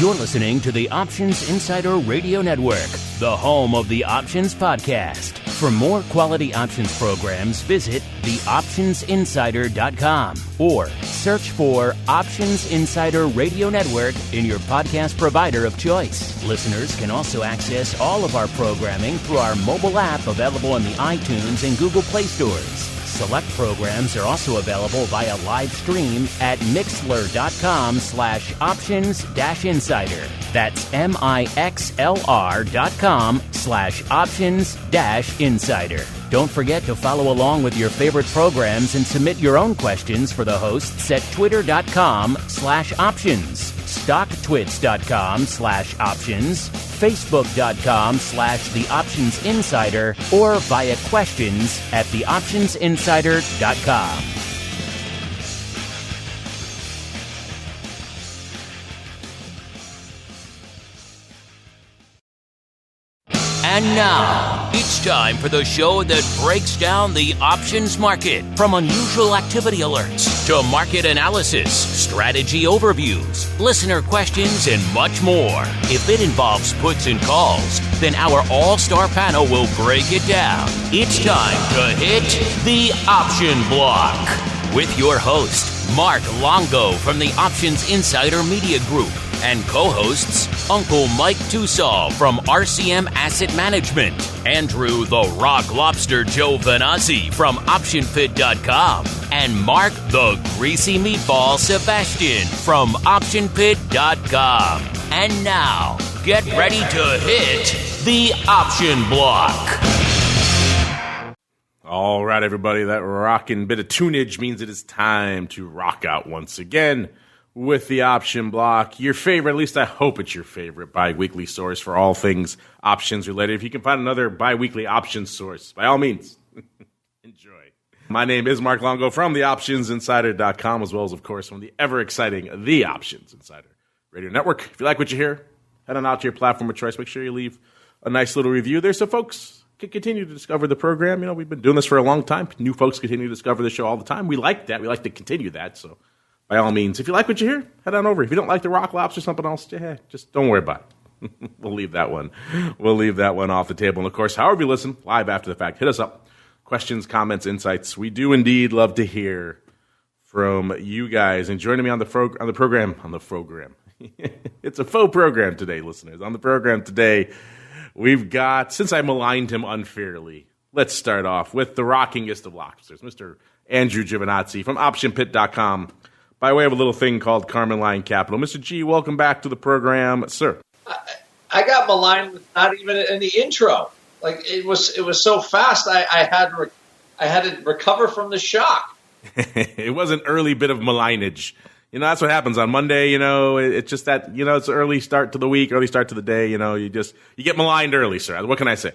You're listening to the Options Insider Radio Network, the home of the Options Podcast. For more quality options programs, visit theoptionsinsider.com or search for Options Insider Radio Network in your podcast provider of choice. Listeners can also access all of our programming through our mobile app available in the iTunes and Google Play stores. Select programs are also available via live stream at MIXLR.com/options-insider. That's MIXLR.com/options-insider. Don't forget to follow along with your favorite programs and submit your own questions for the hosts at twitter.com/options, stocktwits.com/options, facebook.com/theoptionsinsider, or via questions at theoptionsinsider.com. And now, it's time for the show that breaks down the options market. From unusual activity alerts to market analysis, strategy overviews, listener questions, and much more. If it involves puts and calls, then our all-star panel will break it down. It's time to hit the option block with your host, Mark Longo from the Options Insider Media Group, and co-hosts Uncle Mike TOSAW from RCM Asset Management, Andrew the Rock Lobster GIOVINAZZI from OptionPit.com, and Mark the Greasy Meatball Sebastian from OptionPit.com. And now, get ready to hit the option block. All right, everybody, that rockin' bit of tunage means it is time to rock out once again with the option block. Your favorite, at least I hope it's your favorite, bi-weekly source for all things options related. If you can find another bi-weekly options source, by all means, enjoy. My name is Mark Longo from theoptionsinsider.com, as well as, of course, from the ever-exciting The Options Insider Radio Network. If you like what you hear, head on out to your platform of choice. Make sure you leave a nice little review there so folks can continue to discover the program. You know, we've been doing this for a long time. New folks continue to discover the show all the time. We like that. We like to continue that, so by all means, if you like what you hear, head on over. If you don't like the Rock Lobster or something else, just don't worry about it. We'll leave that one. We'll leave that one off the table. And, of course, however you listen, live after the fact, hit us up. Questions, comments, insights. We do indeed love to hear from you guys. And joining me on the program. It's a faux program today, listeners. On the program today, we've got, since I maligned him unfairly, let's start off with the rockingest of lobsters, Mr. Andrew Giovinazzi from OptionPit.com. By way of a little thing called Carmen Line Capital. Mr. G, welcome back to the program, sir. I got maligned not even in the intro. Like it was so fast. I had to recover from the shock. It was an early bit of malignage. You know, that's what happens on Monday. You know, it's just that, you know, it's an early start to the week, early start to the day. You know, you get maligned early, sir. What can I say?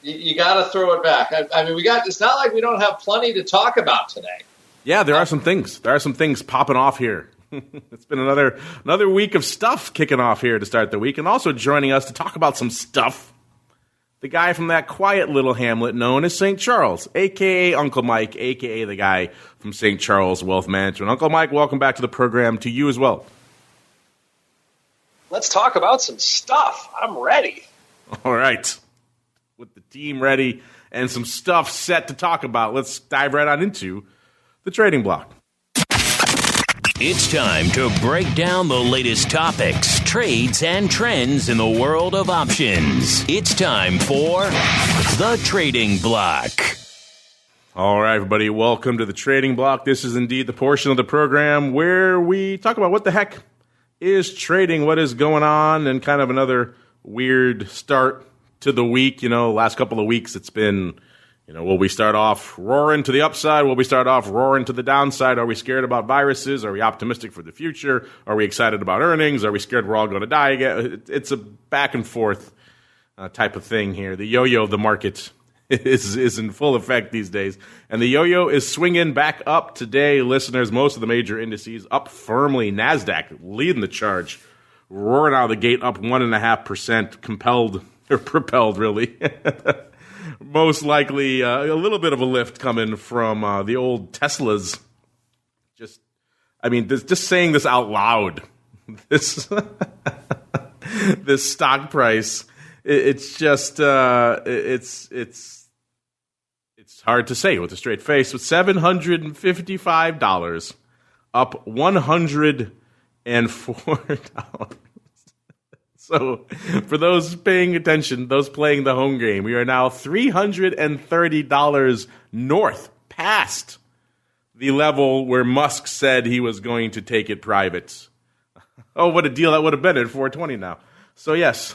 You got to throw it back. I mean, it's not like we don't have plenty to talk about today. Yeah, there are some things. There are some things popping off here. It's been another week of stuff kicking off here to start the week. And also joining us to talk about some stuff, the guy from that quiet little hamlet known as St. Charles, a.k.a. Uncle Mike, a.k.a. the guy from St. Charles Wealth Management. Uncle Mike, welcome back to the program, to you as well. Let's talk about some stuff. I'm ready. All right. With the team ready and some stuff set to talk about, let's dive right on into the trading block. It's time to break down the latest topics, trades, and trends in the world of options. It's time for the trading block. All right, everybody, welcome to the trading block. This is indeed the portion of the program where we talk about what the heck is trading, what is going on, and kind of another weird start to the week. You know, last couple of weeks it's been, you know, will we start off roaring to the upside? Will we start off roaring to the downside? Are we scared about viruses? Are we optimistic for the future? Are we excited about earnings? Are we scared we're all going to die again? It's a back and forth type of thing here. The yo-yo of the market is in full effect these days. And the yo-yo is swinging back up today, listeners. Most of the major indices up firmly. NASDAQ leading the charge, roaring out of the gate up 1.5%, propelled, really. Most likely a little bit of a lift coming from the old Teslas. Just saying this out loud this this stock price, it's just it's hard to say with a straight face. With $755, up $104. So for those paying attention, those playing the home game, we are now $330 north, past the level where Musk said he was going to take it private. Oh, what a deal that would have been at $420 now. So yes,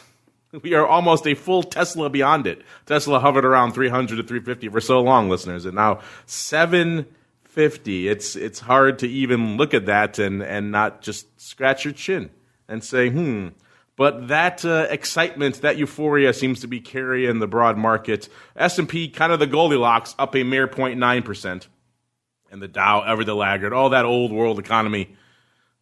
we are almost a full Tesla beyond it. Tesla hovered around 300 to 350 for so long, listeners, and now 750. It's hard to even look at that and not just scratch your chin and say, But that excitement, that euphoria seems to be carrying the broad market. S&P, kind of the Goldilocks, up a mere 0.9%. And the Dow, ever the laggard. All that old world economy,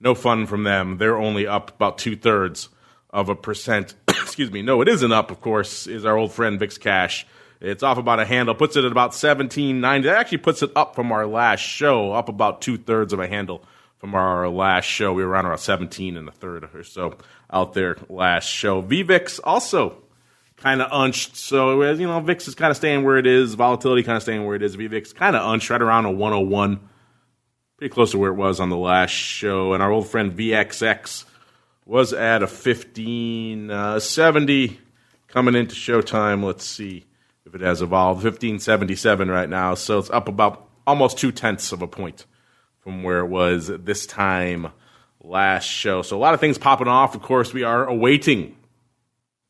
no fun from them. They're only up about 0.2%. Excuse me. No, it isn't up, of course, is our old friend VIX Cash. It's off about a handle, puts it at about 17.90. That actually puts it up from our last show, up about 2/3 of a handle from our last show. We were around 17 and a third or so out there last show. VVIX also kind of unched. So, VIX is kind of staying where it is. Volatility kind of staying where it is. VVIX kind of unched right around a 101. Pretty close to where it was on the last show. And our old friend VXX was at a 1570 coming into showtime. Let's see if it has evolved. 1577 right now. So it's up about almost 0.2 of a point from where it was this time last show. So a lot of things popping off. Of course, we are awaiting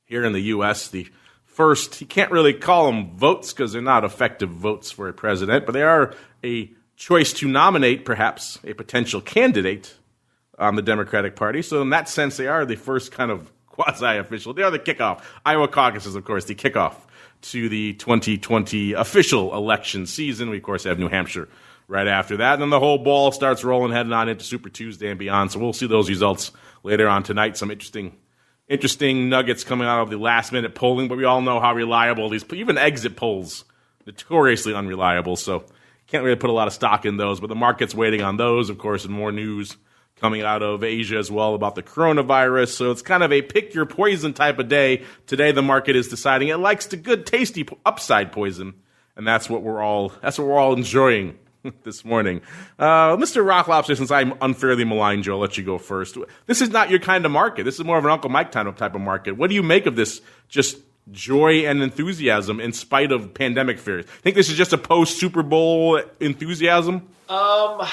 here in the U.S. the first, you can't really call them votes because they're not effective votes for a president, but they are a choice to nominate perhaps a potential candidate on the Democratic Party. So in that sense, they are the first kind of quasi-official. They are the kickoff. Iowa caucuses, of course, the kickoff to the 2020 official election season. We, of course, have New Hampshire right after that. And then the whole ball starts rolling, heading on into Super Tuesday and beyond. So we'll see those results later on tonight. Some interesting nuggets coming out of the last-minute polling, but we all know how reliable these, even exit polls, notoriously unreliable. So can't really put a lot of stock in those. But the market's waiting on those, of course, and more news coming out of Asia as well about the coronavirus. So it's kind of a pick your poison type of day. Today the market is deciding it likes the good, tasty upside poison, and that's what we're all enjoying this morning. Mr. Rock Lobster, since I'm unfairly maligned, Joe, I'll let you go first. This is not your kind of market. This is more of an Uncle Mike type of market. What do you make of this just joy and enthusiasm in spite of pandemic fears? Think this is just a post-Super Bowl enthusiasm? Well,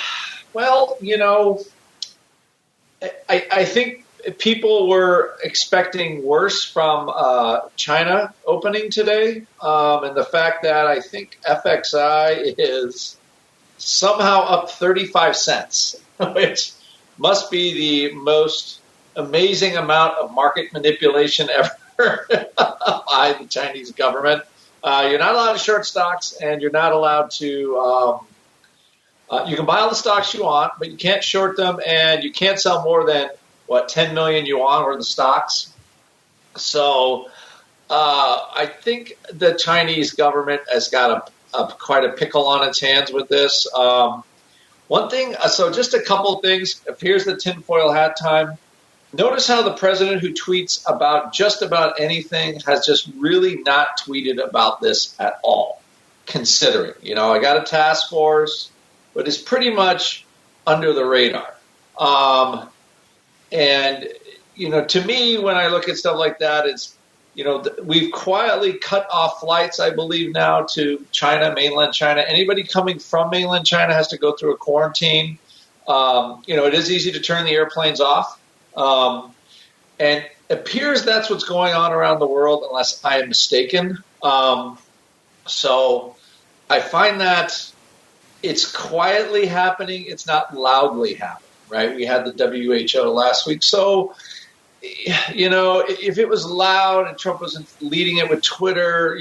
I think people were expecting worse from China opening today, and the fact that I think FXI is somehow up 35 cents, which must be the most amazing amount of market manipulation ever by the Chinese government. You're not allowed to short stocks, and you're not allowed to you can buy all the stocks you want, but you can't short them, and you can't sell more than, 10 million yuan worth of stocks. So I think the Chinese government has got quite a pickle on its hands with this. One thing, so just a couple of things. Here's the tinfoil hat time. Notice how the president who tweets about just about anything has just really not tweeted about this at all, considering. I got a task force, but it's pretty much under the radar. And, to me, when I look at stuff like that, it's, we've quietly cut off flights, I believe now, to China, mainland China. Anybody coming from mainland China has to go through a quarantine. It is easy to turn the airplanes off. And it appears that's what's going on around the world, unless I am mistaken. So I find that it's quietly happening. It's not loudly happening, right? We had the WHO last week. So, if it was loud and Trump wasn't leading it with Twitter,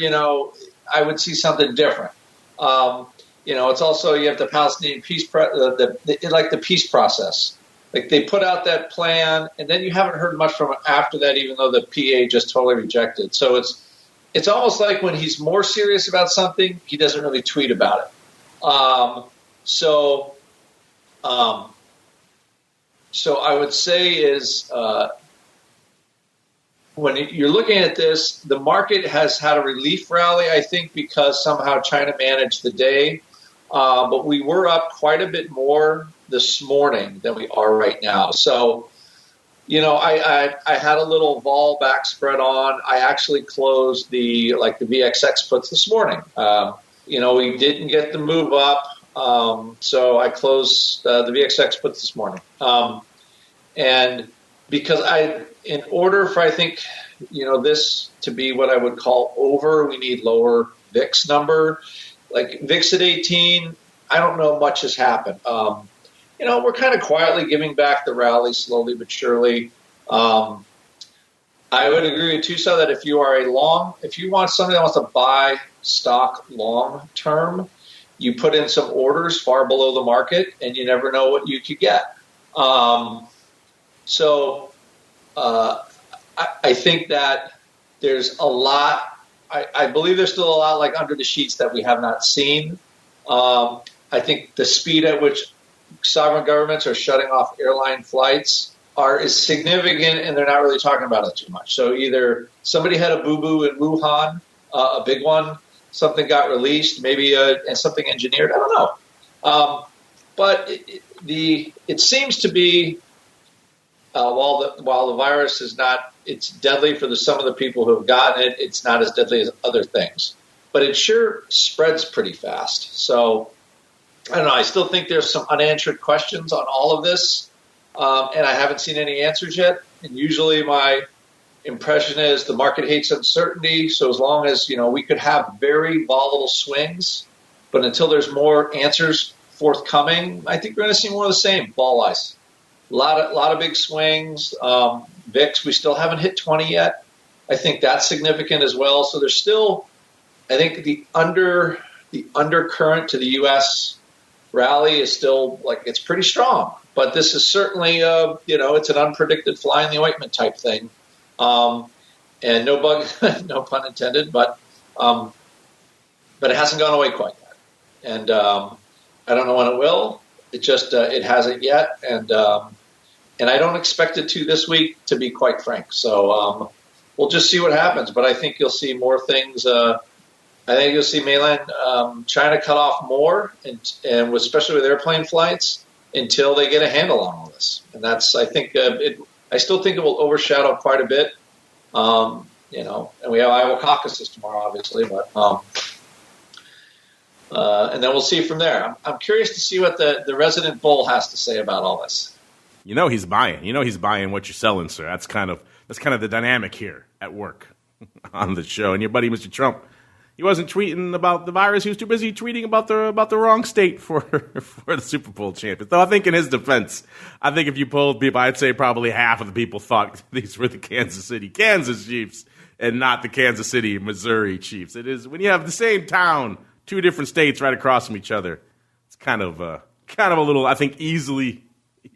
I would see something different. It's also, you have the Palestinian peace, the peace process. Like they put out that plan, and then you haven't heard much from it after that, even though the PA just totally rejected. So it's almost like when he's more serious about something, he doesn't really tweet about it. So I would say is when you're looking at this, the market has had a relief rally, I think, because somehow China managed the day. But we were up quite a bit more this morning than we are right now. So, I had a little vol back spread on. I actually closed the VXX puts this morning. We didn't get the move up. So I closed the VXX puts this morning. And because in order for, I think, this to be what I would call over, we need lower VIX number. Like VIX at 18, I don't know much has happened. We're kind of quietly giving back the rally slowly but surely. I would agree with TOSAW that if you are if you want somebody that wants to buy stock long term, you put in some orders far below the market and you never know what you could get. I think that there's a lot. I believe there's still a lot like under the sheets that we have not seen. I think the speed at which sovereign governments are shutting off airline flights is significant, and they're not really talking about it too much. So either somebody had a boo-boo in Wuhan, a big one, something got released, maybe and something engineered. I don't know. But it seems to be while the virus is not. It's deadly for some of the people who have gotten it. It's not as deadly as other things, but it sure spreads pretty fast. So I don't know. I still think there's some unanswered questions on all of this, and I haven't seen any answers yet. And usually my impression is the market hates uncertainty. So as long as we could have very volatile swings, but until there's more answers forthcoming, I think we're going to see more of the same. Ball ice. A lot of big swings. VIX, we still haven't hit 20 yet. I think that's significant as well. So there's still, I think the undercurrent to the U.S. rally is still it's pretty strong. But this is certainly, it's an unpredicted fly in the ointment type thing. And no pun intended, but it hasn't gone away quite yet. And I don't know when it will. It just it hasn't yet, and I don't expect it to this week, to be quite frank. So we'll just see what happens. But I think you'll see more things. I think you'll see mainland China cut off more, and especially with airplane flights, until they get a handle on all this. And that's, I think, I still think it will overshadow quite a bit. And we have Iowa caucuses tomorrow, obviously, but. And then we'll see from there. I'm curious to see what the resident bull has to say about all this. He's buying. He's buying what you're selling, sir. That's kind of the dynamic here at work on the show. And your buddy, Mr. Trump, he wasn't tweeting about the virus. He was too busy tweeting about the wrong state for the Super Bowl champions. Though I think in his defense, I think if you polled people, I'd say probably half of the people thought these were the Kansas Chiefs and not the Kansas City, Missouri Chiefs. It is when you have the same town, two different states right across from each other. It's kind of a little, I think, easily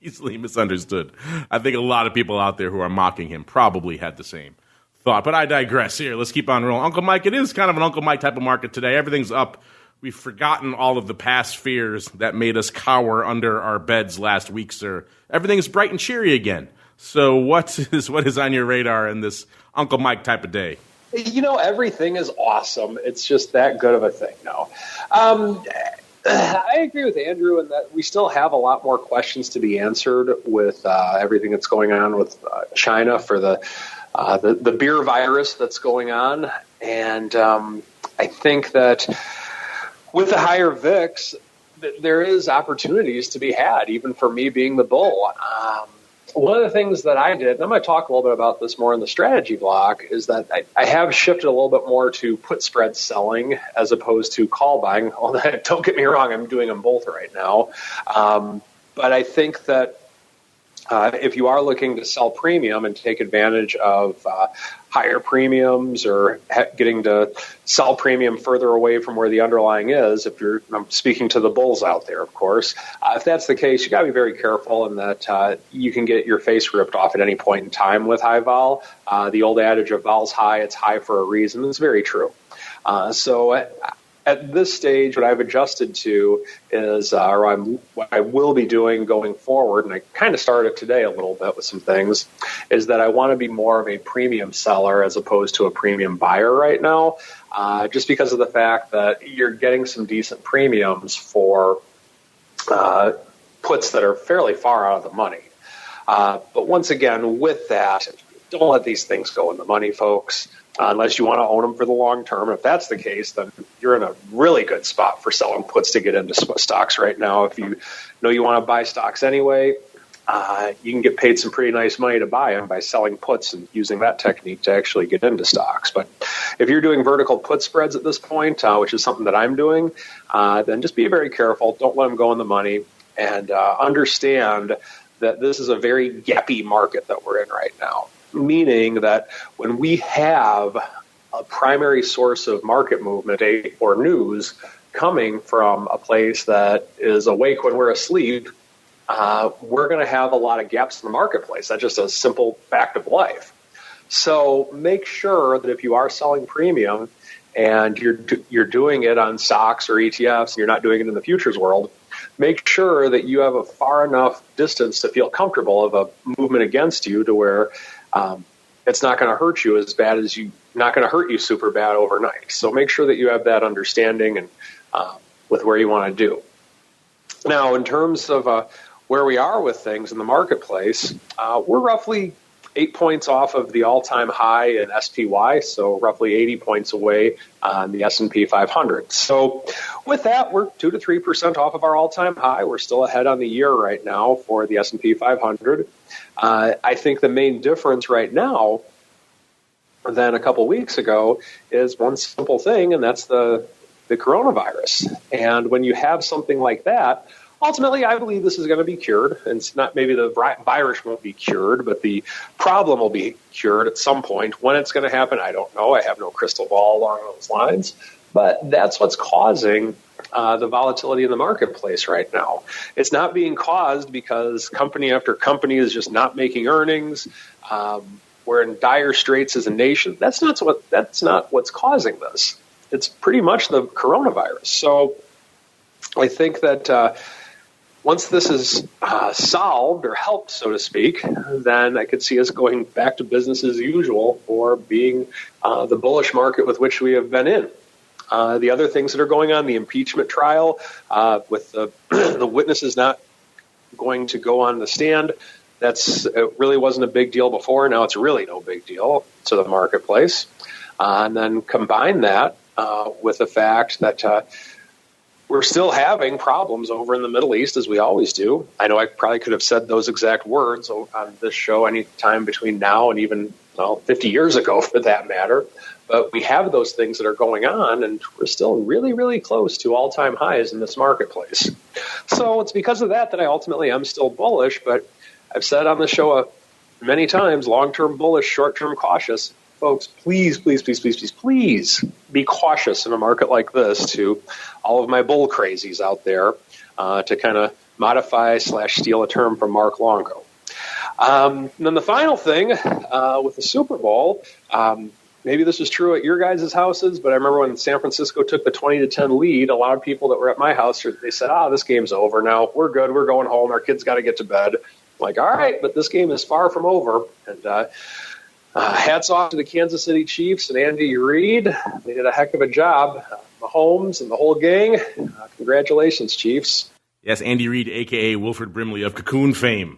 misunderstood. I think a lot of people out there who are mocking him probably had the same thought. But I digress here. Let's keep on rolling. Uncle Mike, it is kind of an Uncle Mike type of market today. Everything's up. We've forgotten all of the past fears that made us cower under our beds last week, sir. Everything's bright and cheery again. So what is on your radar in this Uncle Mike type of day? Everything is awesome. It's just that good of a thing now. I agree with Andrew in that we still have a lot more questions to be answered with everything that's going on with China for the beer virus that's going on. And I think that with the higher VIX, there is opportunities to be had, even for me being the bull. One of the things that I did, and I'm going to talk a little bit about this more in the strategy block, is that I have shifted a little bit more to put spread selling as opposed to call buying. Although, don't get me wrong, I'm doing them both right now. But I think that if you are looking to sell premium and take advantage of higher premiums or getting to sell premium further away from where the underlying is, I'm speaking to the bulls out there, of course, if that's the case, you got to be very careful in that you can get your face ripped off at any point in time with high vol. The old adage of vol's high, it's high for a reason is very true. So at this stage, what I've adjusted to is, what I will be doing going forward, and I kind of started today a little bit with some things, is that I want to be more of a premium seller as opposed to a premium buyer right now, just because of the fact that you're getting some decent premiums for puts that are fairly far out of the money. But once again, with that, don't let these things go in the money, folks. Unless you want to own them for the long term. If that's the case, then you're in a really good spot for selling puts to get into stocks right now. If you know you want to buy stocks anyway, you can get paid some pretty nice money to buy them by selling puts and using that technique to actually get into stocks. But if you're doing vertical put spreads at this point, which is something that I'm doing, then just be very careful. Don't let them go in the money, and understand that this is a very gappy market that we're in right now. Meaning that when we have a primary source of market movement or news coming from a place that is awake when we're asleep, we're going to have a lot of gaps in the marketplace. That's just a simple fact of life. So make sure that if you are selling premium and you're doing it on stocks or ETFs and you're not doing it in the futures world, make sure that you have a far enough distance to feel comfortable of a movement against you to where it's not going to hurt you as bad as not going to hurt you super bad overnight. So make sure that you have that understanding and with where you want to do. Now, in terms of where we are with things in the marketplace, we're roughly 8 points off of the all-time high in SPY, so roughly 80 points away on the S&P 500. So with that, we're 2 to 3% off of our all-time high. We're still ahead on the year right now for the S&P 500. I think the main difference right now than a couple weeks ago is one simple thing, and that's the coronavirus. And when you have something like that, ultimately, I believe this is going to be cured. And it's not, maybe the virus won't be cured, but the problem will be cured at some point. When it's going to happen, I don't know. I have no crystal ball along those lines. But that's what's causing the volatility in the marketplace right now. It's not being caused because company after company is just not making earnings. We're in dire straits as a nation. That's not what's causing this. It's pretty much the coronavirus. So I think that once this is solved or helped, so to speak, then I could see us going back to business as usual or being the bullish market with which we have been in. The other things that are going on, the impeachment trial with the witnesses not going to go on the stand, it really wasn't a big deal before. Now it's really no big deal to the marketplace. And then combine that with the fact that we're still having problems over in the Middle East, as we always do. I know I probably could have said those exact words on this show any time between now and even 50 years ago, for that matter. But we have those things that are going on, and we're still really, really close to all-time highs in this marketplace. So it's because of that I ultimately am still bullish, but I've said on the show many times, long-term bullish, short-term cautious. Folks, please, please, please, please, please, please be cautious in a market like this to all of my bull crazies out there to kind of modify / steal a term from Mark Longo. And then the final thing with the Super Bowl, maybe this is true at your guys' houses, but I remember when San Francisco took the 20-10 lead, a lot of people that were at my house, they said, this game's over now. We're good. We're going home. Our kids got to get to bed. I'm like, all right, but this game is far from over. And hats off to the Kansas City Chiefs and Andy Reid. They did a heck of a job. Mahomes and the whole gang. Congratulations, Chiefs. Yes, Andy Reid, a.k.a. Wilford Brimley of Cocoon fame,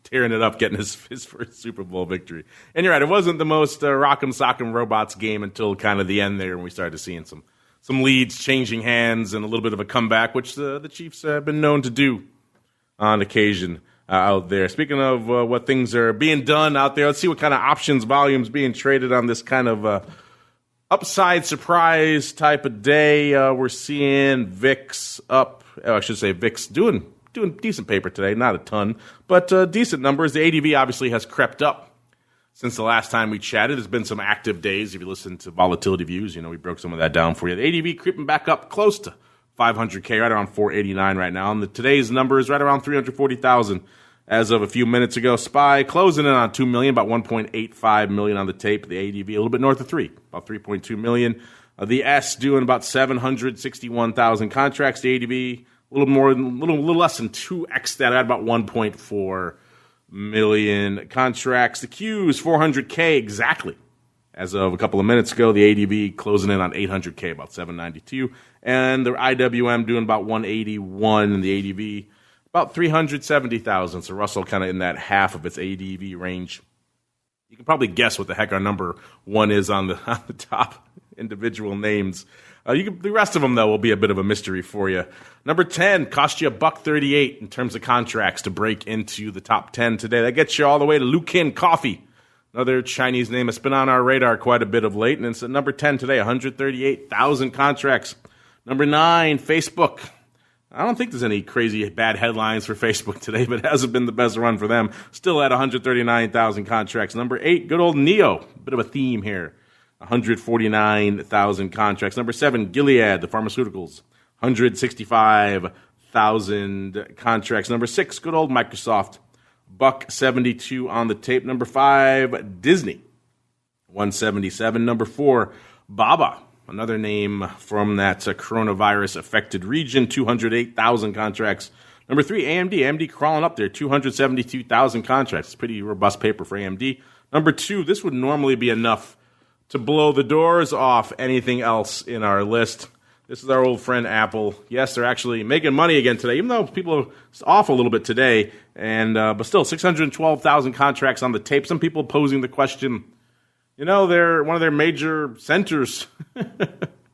tearing it up, getting his first Super Bowl victory. And you're right, it wasn't the most rock'em sock'em robots game until kind of the end there when we started seeing some leads changing hands and a little bit of a comeback, which the Chiefs have been known to do on occasion. Out there. Speaking of what things are being done out there, let's see what kind of options volumes being traded on this kind of upside surprise type of day. We're seeing VIX up. I should say VIX doing decent paper today, not a ton, but decent numbers. The ADV obviously has crept up since the last time we chatted. There's been some active days. If you listen to Volatility Views, we broke some of that down for you. The ADV creeping back up close to 500K, right around 489 right now. And today's number is right around 340,000 as of a few minutes ago. SPY closing in on 2 million, about 1.85 million on the tape. The ADV a little bit north of 3, about 3.2 million. The S doing about 761,000 contracts. The ADV a little less than 2x that, at about 1.4 million contracts. The Q is 400K exactly. As of a couple of minutes ago, the ADV closing in on 800K, about 792. And the IWM doing about 181, and the ADV about 370,000. So Russell kind of in that half of its ADV range. You can probably guess what the heck our number one is on the top individual names. The rest of them, though, will be a bit of a mystery for you. Number 10 cost you $1.38 in terms of contracts to break into the top 10 today. That gets you all the way to Luckin Coffee. Another Chinese name that's been on our radar quite a bit of late, and it's at number 10 today, 138,000 contracts. Number 9, Facebook. I don't think there's any crazy bad headlines for Facebook today, but it hasn't been the best run for them. Still at 139,000 contracts. Number 8, good old NEO. Bit of a theme here. 149,000 contracts. Number 7, Gilead, the pharmaceuticals. 165,000 contracts. Number 6, good old Microsoft. $1.72 on the tape. Number 5, Disney. 177. Number 4, Baba. Another name from that coronavirus-affected region. 208,000 contracts. Number 3, AMD. AMD crawling up there. 272,000 contracts. It's pretty robust paper for AMD. Number 2, this would normally be enough to blow the doors off anything else in our list. This is our old friend Apple. Yes, they're actually making money again today, even though people are off a little bit today. And but still, 612,000 contracts on the tape. Some people posing the question, they're one of their major centers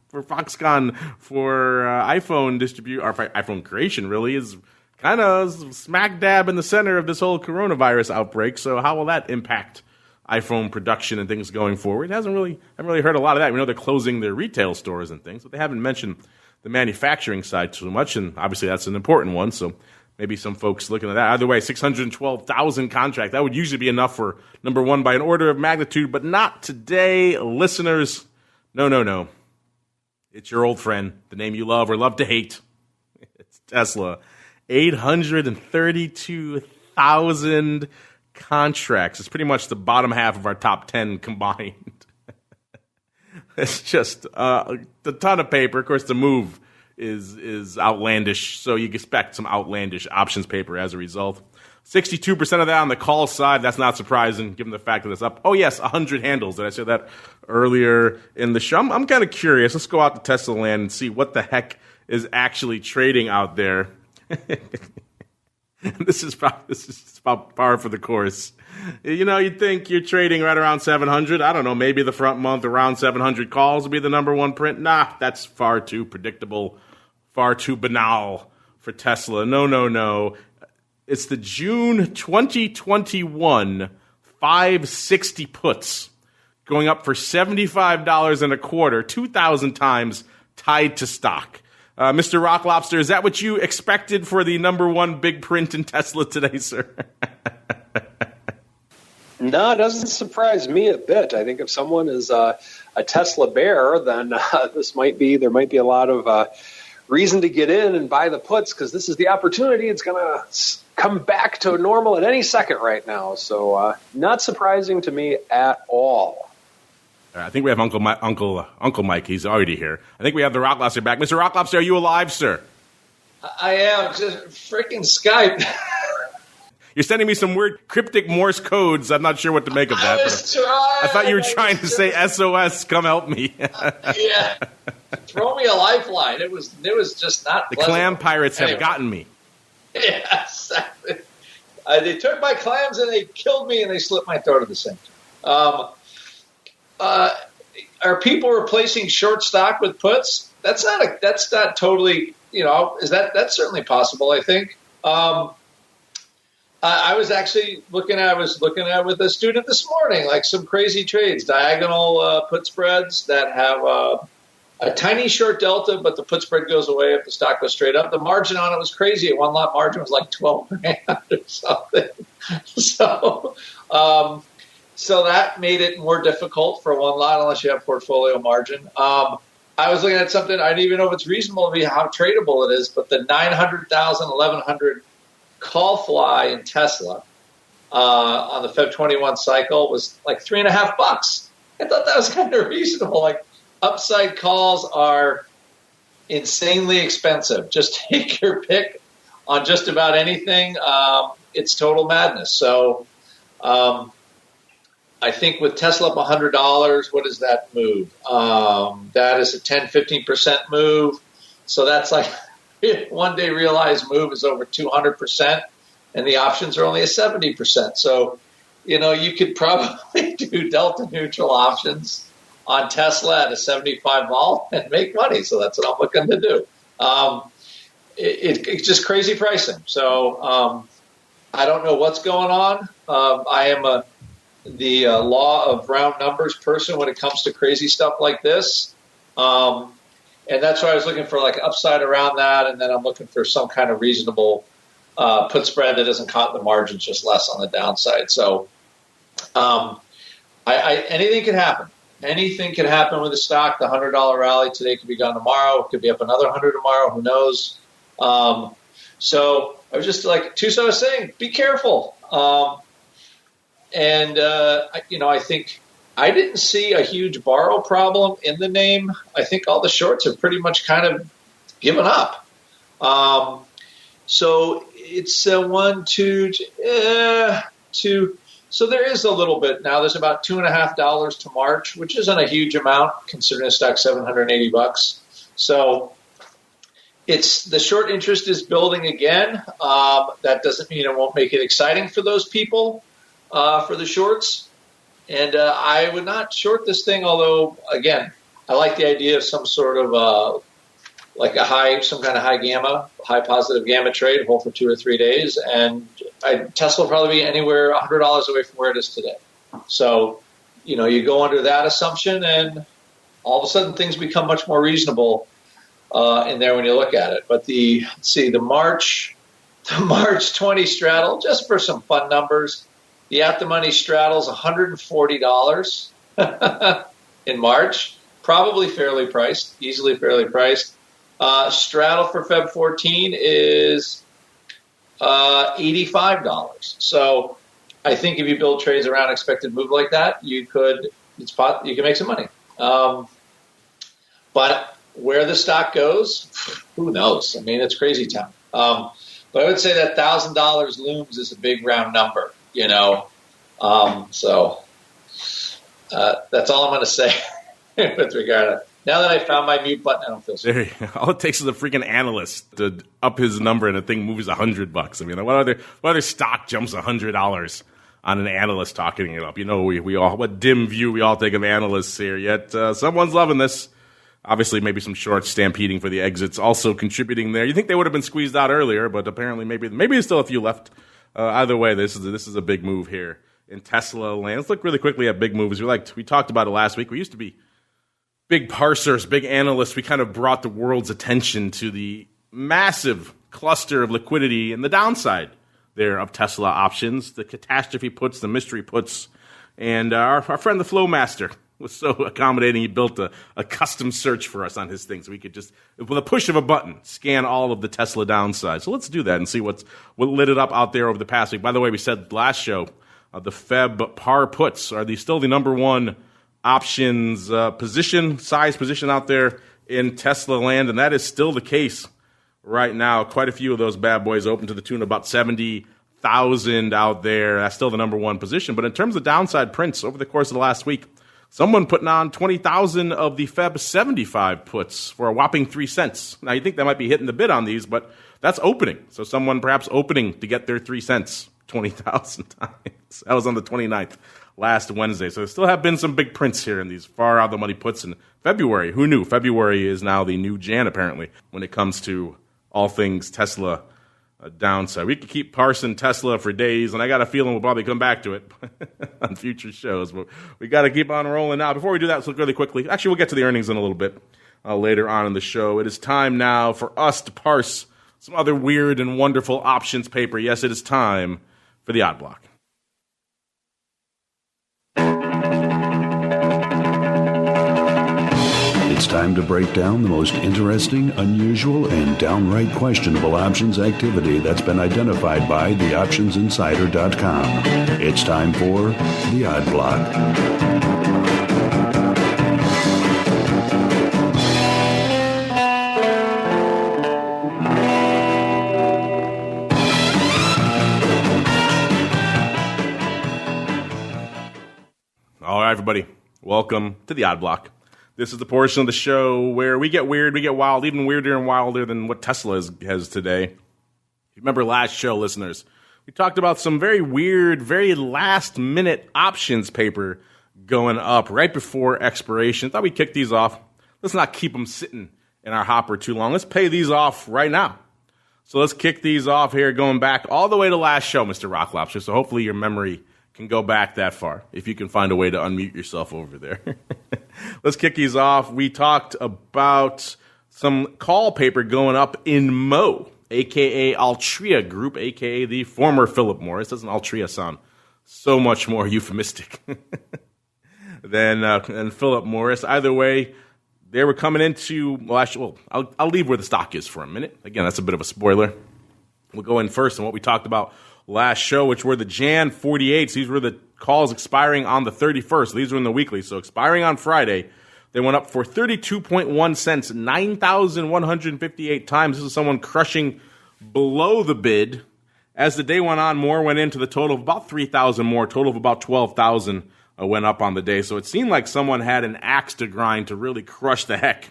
for Foxconn for iPhone iPhone creation. Really is kind of smack dab in the center of this whole coronavirus outbreak. So how will that impact iPhone production and things going forward? I haven't really heard a lot of that. We know they're closing their retail stores and things, but they haven't mentioned the manufacturing side too much, and obviously that's an important one, so maybe some folks looking at that. Either way, 612,000 contracts. That would usually be enough for number 1 by an order of magnitude, but not today, listeners. No. It's your old friend, the name you love or love to hate. It's Tesla. 832,000 contracts. It's pretty much the bottom half of our top 10 combined. It's just a ton of paper. Of course, the move is outlandish, so you expect some outlandish options paper as a result. 62% of that on the call side. That's not surprising, given the fact that it's up. Oh, yes, 100 handles. Did I say that earlier in the show? I'm kind of curious. Let's go out to Tesla land and see what the heck is actually trading out there. This is about par for the course. You'd think you're trading right around 700. I don't know, maybe the front month around 700 calls will be the number 1 print. Nah, that's far too predictable, far too banal for Tesla. No. It's the June 2021 560 puts going up for $75 and a quarter, 2,000 times tied to stock. Mr. Rock Lobster, is that what you expected for the number 1 big print in Tesla today, sir? No, it doesn't surprise me a bit. I think if someone is a Tesla bear, then there might be a lot of reason to get in and buy the puts, because this is the opportunity. It's going to come back to normal at any second right now. So not surprising to me at all. I think we have Uncle Mike. He's already here. I think we have the Rock Lobster back. Mr. Rock Lobster, are you alive, sir? I am. Just freaking Skype. You're sending me some weird cryptic Morse codes. I'm not sure what to make of that. I thought you were trying to say SOS, come help me. Yeah. Throw me a lifeline. It was just not the pleasant. clam pirates have gotten me. Yes. They took my clams and they killed me and they slit my throat at the same time. Are people replacing short stock with puts? That's not totally, that's certainly possible, I think. I was actually looking at with a student this morning, like some crazy trades, diagonal put spreads that have a tiny short delta, but the put spread goes away if the stock goes straight up. The margin on it was crazy. A 1 lot margin was like 12 grand or something. So that made it more difficult for 1 lot unless you have portfolio margin. I was looking at something, I don't even know if it's reasonable to be how tradable it is, but the 900,000, 1,100 call fly in Tesla on the Feb 21 cycle was like $3.50. I thought that was kind of reasonable. Like upside calls are insanely expensive. Just take your pick on just about anything. It's total madness. So I think with Tesla up $100, what does that move? That is a 10-15% move. So that's like one day realized move is over 200%, and the options are only a 70%. So, you could probably do delta neutral options on Tesla at a 75 vol and make money. So that's what I'm looking to do. It's just crazy pricing. So I don't know what's going on. I am the law of round numbers person when it comes to crazy stuff like this. And that's why I was looking for like upside around that. And then I'm looking for some kind of reasonable put spread that doesn't cut the margins just less on the downside. So anything can happen. Anything can happen with the stock. The $100 rally today could be gone tomorrow. It could be up another 100 tomorrow. Who knows? So I was just like TOSAW was saying, be careful. I think I didn't see a huge borrow problem in the name. I think all the shorts have pretty much kind of given up. So it's 1, 2, 2. So there is a little bit now. There's about $2.50 to March, which isn't a huge amount considering the stock $780. So it's the short interest is building again. That doesn't mean it won't make it exciting for those people for the shorts. And I would not short this thing, although again, I like the idea of some sort of some kind of high positive gamma trade, hold for 2 or 3 days, and Tesla will probably be anywhere $100 away from where it is today. So, you go under that assumption, and all of a sudden things become much more reasonable in there when you look at it. But the March 20 straddle, just for some fun numbers, the at the money straddle's $140 in March, probably fairly priced, easily fairly priced. Straddle for Feb 14 is $85. So I think if you build trades around expected move like that, you can make some money. But where the stock goes, who knows? I mean, it's crazy town. But I would say that $1,000 looms is a big round number, So that's all I'm going to say with regard to. Now that I found my mute button, I don't feel so. All it takes is a freaking analyst to up his number and the thing moves $100. I mean, what other stock jumps $100 on an analyst talking it up? We all, what dim view we all take of analysts here. Yet someone's loving this. Obviously, maybe some shorts stampeding for the exits also contributing there. You think they would have been squeezed out earlier, but apparently maybe there's still a few left. Either way, this is a big move here in Tesla land. Let's look really quickly at big moves. We talked about it last week. We used to be big parsers, big analysts. We kind of brought the world's attention to the massive cluster of liquidity and the downside there of Tesla options, the catastrophe puts, the mystery puts. And our friend, the Flow Master, was so accommodating. He built a custom search for us on his thing so we could just, with a push of a button, scan all of the Tesla downside. So let's do that and see what lit it up out there over the past week. By the way, we said last show, the Feb par puts, are still the number one options size position out there in Tesla land, and that is still the case right now. Quite a few of those bad boys open to the tune of about 70,000 out there. That's still the number one position. But in terms of downside prints over the course of the last week, someone putting on 20,000 of the Feb 75 puts for a whopping 3 cents. Now, you think they might be hitting the bid on these, but that's opening. So someone perhaps opening to get their 3 cents 20,000 times. That was on the 29th. Last Wednesday. So there still have been some big prints here in these far out the money puts in February. Who knew? February is now the new Jan, apparently, when it comes to all things Tesla downside. We could keep parsing Tesla for days, and I got a feeling we'll probably come back to it on future shows. But we got to keep on rolling now. Before we do that, let's look really quickly. Actually, we'll get to the earnings in a little bit later on in the show. It is time now for us to parse some other weird and wonderful options paper. Yes, it is time for the Odd Block. It's time to break down the most interesting, unusual, and downright questionable options activity that's been identified by theoptionsinsider.com. It's time for the Odd Block. All right, everybody, welcome to the Odd Block. This is the portion of the show where we get weird, we get wild, even weirder and wilder than what Tesla has today. If you remember last show, listeners, we talked about some very weird, very last-minute options paper going up right before expiration. Thought we'd kick these off. Let's not keep them sitting in our hopper too long. Let's pay these off right now. So let's kick these off here, going back all the way to last show, Mr. Rock Lobster. So hopefully your memory can go back that far, if you can find a way to unmute yourself over there. Let's kick these off. We talked about some call paper going up in Mo, a.k.a. Altria Group, a.k.a. the former Philip Morris. Doesn't Altria sound so much more euphemistic than Philip Morris? Either way, they were coming into, I'll leave where the stock is for a minute. Again, that's a bit of a spoiler. We'll go in first on what we talked about last show, which were the Jan 48s. These were the calls expiring on the 31st. These were in the weekly. So expiring on Friday, they went up for 32.1 cents, 9,158 times. This is someone crushing below the bid. As the day went on, more went into the total of about 3,000 more. Total of about 12,000 went up on the day. So it seemed like someone had an axe to grind to really crush the heck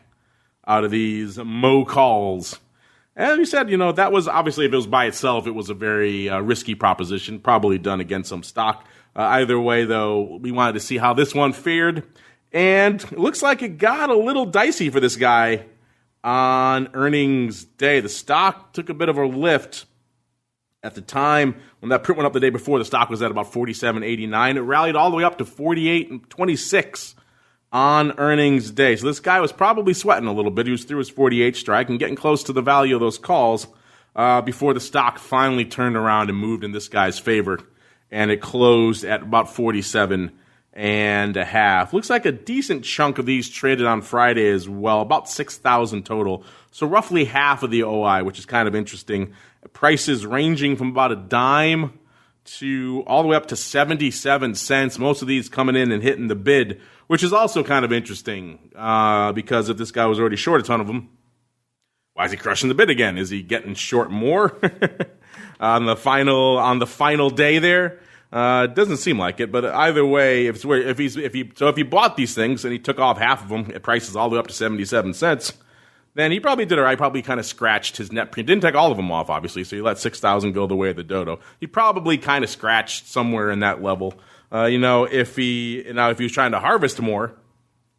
out of these Mo calls. And we said, that was obviously, if it was by itself, it was a very risky proposition, probably done against some stock. Either way, though, we wanted to see how this one fared. And it looks like it got a little dicey for this guy on earnings day. The stock took a bit of a lift. At the time, when that print went up the day before, the stock was at about 47.89. It rallied all the way up to 48.26 on earnings day. So this guy was probably sweating a little bit. He was through his 48 strike and getting close to the value of those calls before the stock finally turned around and moved in this guy's favor. And it closed at about 47.5. Looks like a decent chunk of these traded on Friday as well, about 6,000 total. So roughly half of the OI, which is kind of interesting. Prices ranging from about a dime to all the way up to 77 cents. Most of these coming in and hitting the bid, which is also kind of interesting because if this guy was already short a ton of them, why is he crushing the bid again? Is he getting short more on the final day there? It doesn't seem like it, but either way, if he bought these things and he took off half of them at prices all the way up to 77 cents, then he probably did all right. Probably kind of scratched his net premium. Didn't take all of them off, obviously, so he let 6,000 go the way of the dodo. He probably kind of scratched somewhere in that level. If he was trying to harvest more,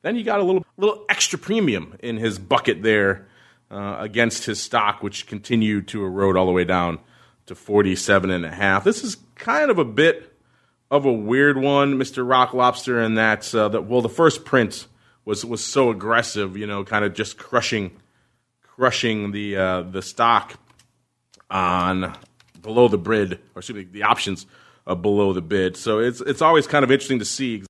then you got a little extra premium in his bucket there against his stock, which continued to erode all the way down to 47.5. This is kind of a bit of a weird one, Mr. Rock Lobster, and that's the first print was so aggressive, kind of just crushing the stock on below the bid, or excuse me, the options below the bid. So it's always kind of interesting to see.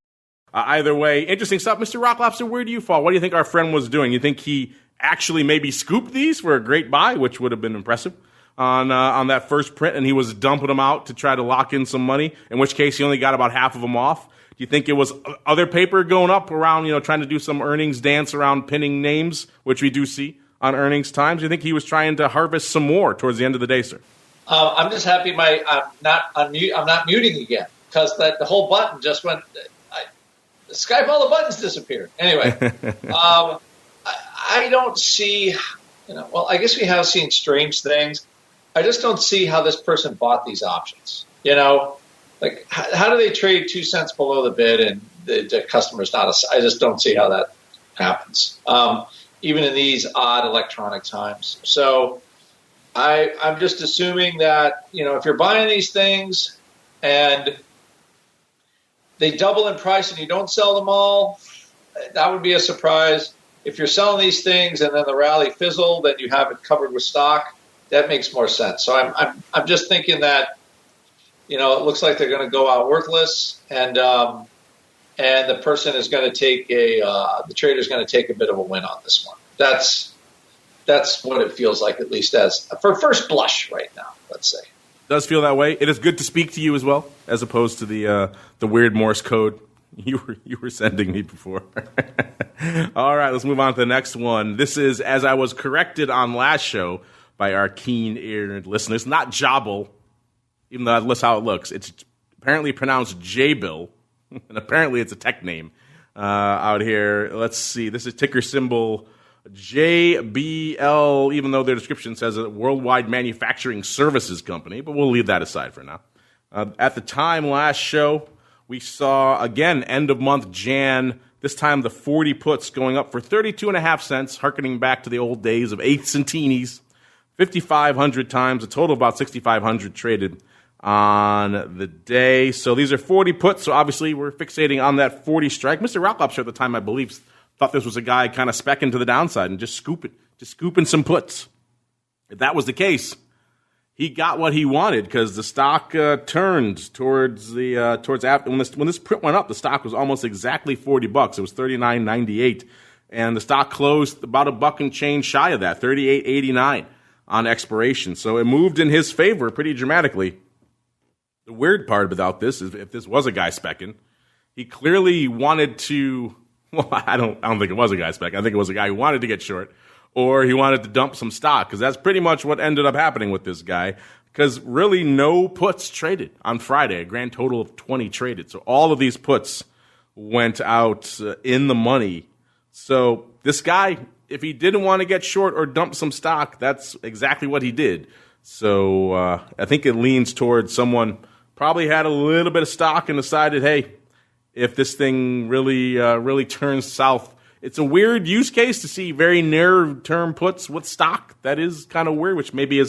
Either way, interesting stuff. Mr. Rock Lobster, where do you fall? What do you think our friend was doing? You think he actually maybe scooped these for a great buy, which would have been impressive on that first print, and he was dumping them out to try to lock in some money, in which case he only got about half of them off? Do you think it was other paper going up around, trying to do some earnings dance around pinning names, which we do see on earnings times? Do you think he was trying to harvest some more towards the end of the day, sir? I'm just happy I'm not muting again, because the whole button just went. Skype, all the buttons disappeared. Anyway, I don't see. I guess we have seen strange things. I just don't see how this person bought these options. Like, how do they trade 2 cents below the bid and the customer's not I just don't see how that happens, even in these odd electronic times. So I'm just assuming that, if you're buying these things and they double in price and you don't sell them all, that would be a surprise. If you're selling these things and then the rally fizzled and you have it covered with stock, that makes more sense. So I'm just thinking that, it looks like they're going to go out worthless, and the person is going to take the trader is going to take a bit of a win on this one. That's what it feels like, at least as for first blush right now. Let's say it does feel that way. It is good to speak to you as well, as opposed to the weird Morse code you were sending me before. All right, let's move on to the next one. This is, as I was corrected on last show by our keen-eared listeners, not Jobble, even though that's how it looks. It's apparently pronounced J-Bill. and apparently it's a tech name out here. Let's see. This is ticker symbol JBL, even though their description says a worldwide manufacturing services company, but we'll leave that aside for now. At the time last show, we saw, again, end of month Jan, this time the 40 puts going up for 32.5 cents, hearkening back to the old days of eighths and teenies. 5,500 times, a total of about 6,500 traded on the day. So these are 40 puts, so obviously we're fixating on that 40 strike. Mr. Rocklopster at the time, I believe, thought this was a guy kind of specking to the downside and just scooping some puts. If that was the case, he got what he wanted because the stock turned towards after when this print went up, the stock was almost exactly $40. It was $39.98, and the stock closed about $1 and change shy of that, $38.89 on expiration. So it moved in his favor pretty dramatically. The weird part about this is if this was a guy specking, he clearly wanted to. Well, I don't think it was a guy spec. I think it was a guy who wanted to get short, or he wanted to dump some stock, because that's pretty much what ended up happening with this guy, because really no puts traded on Friday, a grand total of 20 traded. So all of these puts went out in the money. So this guy, if he didn't want to get short or dump some stock, that's exactly what he did. So I think it leans towards someone probably had a little bit of stock and decided, hey, if this thing really turns south. It's a weird use case to see very near-term puts with stock. That is kind of weird, which maybe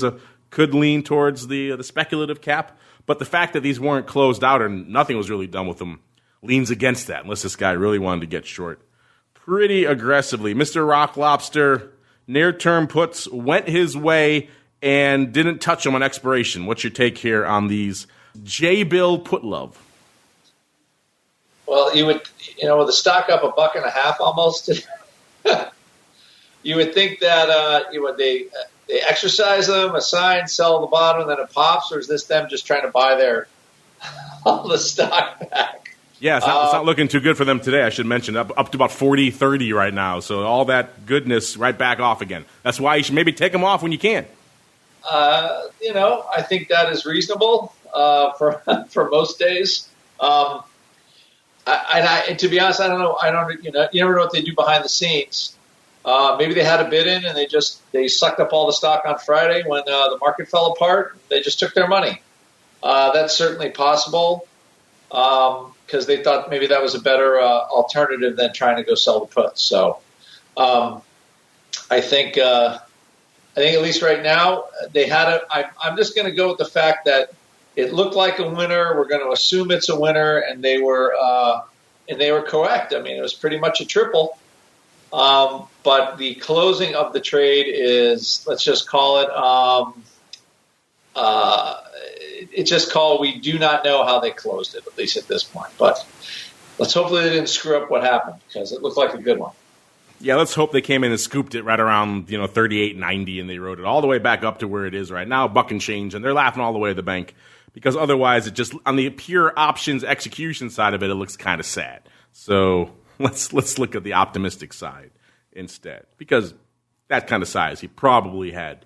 could lean towards the speculative cap. But the fact that these weren't closed out and nothing was really done with them leans against that, unless this guy really wanted to get short pretty aggressively. Mr. Rock Lobster, near-term puts went his way and didn't touch them on expiration. What's your take here on these J-bill put love? Well, with the stock up $1.50 almost, you would think that they exercise them, assign, sell the bottom, and then it pops, or is this them just trying to buy all the stock back? Yeah, it's not looking too good for them today. I should mention up to about 40-30 right now. So all that goodness right back off again. That's why you should maybe take them off when you can. I think that is reasonable for most days. And to be honest, I don't know. You never know what they do behind the scenes. Maybe they had a bid in and they sucked up all the stock on Friday when the market fell apart. They just took their money. That's certainly possible because they thought maybe that was a better alternative than trying to go sell the puts. So I think at least right now they had I'm just going to go with the fact that it looked like a winner. We're going to assume it's a winner, and they were correct. I mean, it was pretty much a triple. But the closing of the trade is, let's just call it. We do not know how they closed it, at least at this point. But let's hopefully they didn't screw up what happened, because it looked like a good one. Yeah, let's hope they came in and scooped it right around 38.90, and they rode it all the way back up to where it is right now, $1 and change, and they're laughing all the way to the bank. Because otherwise, it just on the pure options execution side of it, it looks kind of sad. So let's look at the optimistic side instead. Because that kind of size, he probably had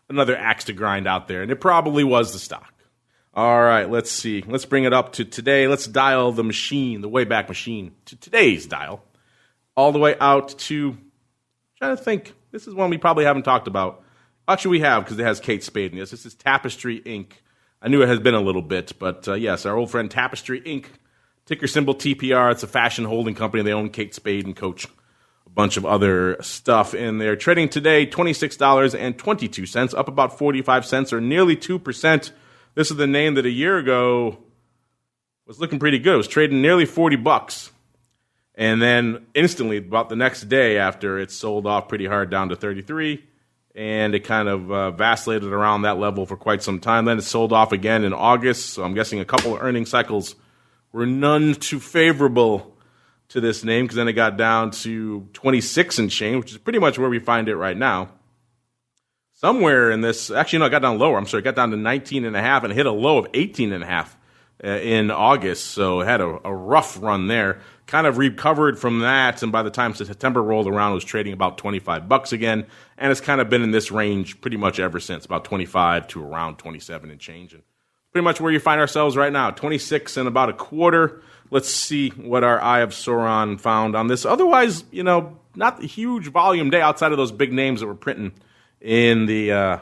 another axe to grind out there, and it probably was the stock. All right, let's see. Let's bring it up to today. Let's dial the machine, the Wayback Machine, to today's dial, all the way out to. I'm trying to think. This is one we probably haven't talked about. Actually, we have, because it has Kate Spade in this. This is Tapestry Inc. I knew it has been a little bit, but yes, our old friend Tapestry Inc., ticker symbol TPR. It's a fashion holding company. They own Kate Spade and Coach, a bunch of other stuff in there. Trading today, $26.22, up about 45 cents or nearly 2%. This is the name that a year ago was looking pretty good. It was trading nearly $40. And then instantly, about the next day after, it sold off pretty hard down to 33. And it kind of vacillated around that level for quite some time. Then it sold off again in August. So I'm guessing a couple of earnings cycles were none too favorable to this name, because then it got down to 26 and change, which is pretty much where we find it right now. Somewhere in this, actually, no, it got down lower. I'm sorry, it got down to 19.5 and hit a low of 18.5 in August. So it had a rough run there. Kind of recovered from that, and by the time September rolled around, it was trading about $25 again, and it's kind of been in this range pretty much ever since, about 25 to around 27 and change, and pretty much where you find ourselves right now, 26 and about a quarter. let's see what our Eye of Sauron found on this. Otherwise, not a huge volume day outside of those big names that we're printing in the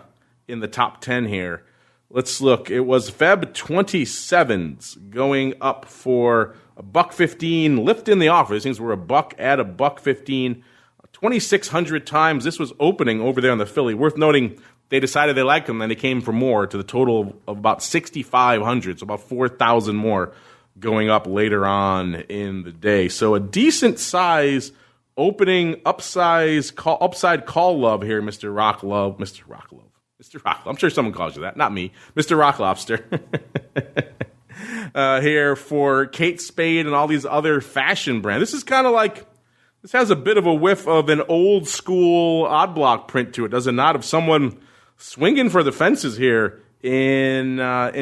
top 10 here. Let's look. It was Feb 27s going up for $1.15. Lift in the offer. These things were $1 at $1.15. 2,600 times. This was opening over there on the Philly. Worth noting, they decided they liked them, and they came for more to the total of about 6,500, so about 4,000 more going up later on in the day. So a decent size opening upside call love here, Mr. Rock Love. I'm sure someone calls you that, not me. Mr. Rock Lobster. Here for Kate Spade and all these other fashion brands. This is kind of like, this has a bit of a whiff of an old school odd block print to it, does it not? Of someone swinging for the fences here in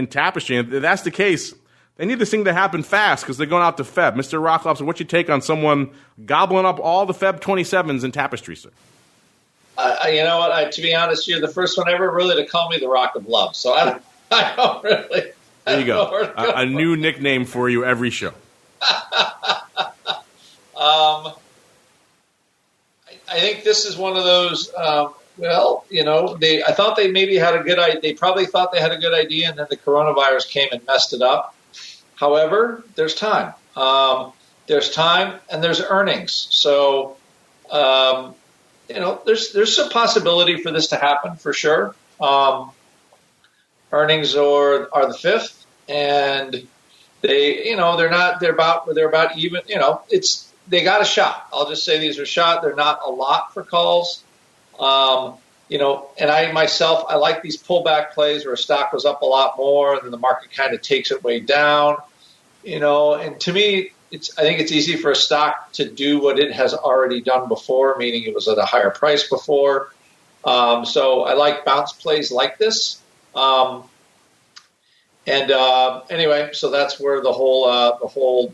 Tapestry. And if that's the case, they need this thing to happen fast because they're going out to Feb. Mr. Rock Lobster, what's your take on someone gobbling up all the Feb 27s in Tapestry, sir? You know what? To be honest, you're the first one ever really to call me the Rock of Love. So I don't really. There you go. A new nickname for you every show. I think this is one of those. I thought they maybe had a good idea. They probably thought they had a good idea, and then the coronavirus came and messed it up. However, there's time. There's time, and there's earnings. So. There's some possibility for this to happen for sure. Earnings are the 5th, and they're about even. They got a shot. I'll just say these are shot. They're not a lot for calls. And I myself, I like these pullback plays where a stock goes up a lot more, and then the market kind of takes it way down. And to me, I think it's easy for a stock to do what it has already done before, meaning it was at a higher price before. So I like bounce plays like this. Anyway, so that's where the whole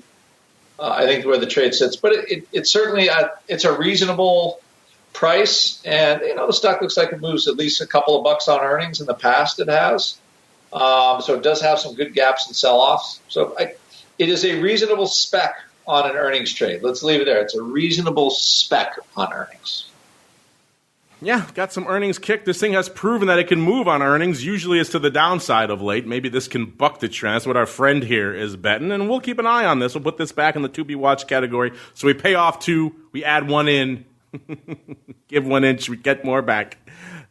I think where the trade sits. But it's certainly it's a reasonable price, and the stock looks like it moves at least a couple of bucks on earnings. In the past, it has. So it does have some good gaps and sell-offs. So it is a reasonable spec on an earnings trade. Let's leave it there. It's a reasonable spec on earnings. Yeah, got some earnings kick. This thing has proven that it can move on earnings. Usually it's to the downside of late. Maybe this can buck the trend. That's what our friend here is betting. And we'll keep an eye on this. We'll put this back in the to-be-watched category. So we pay off 2, we add 1 in. Give 1 inch, we get more back.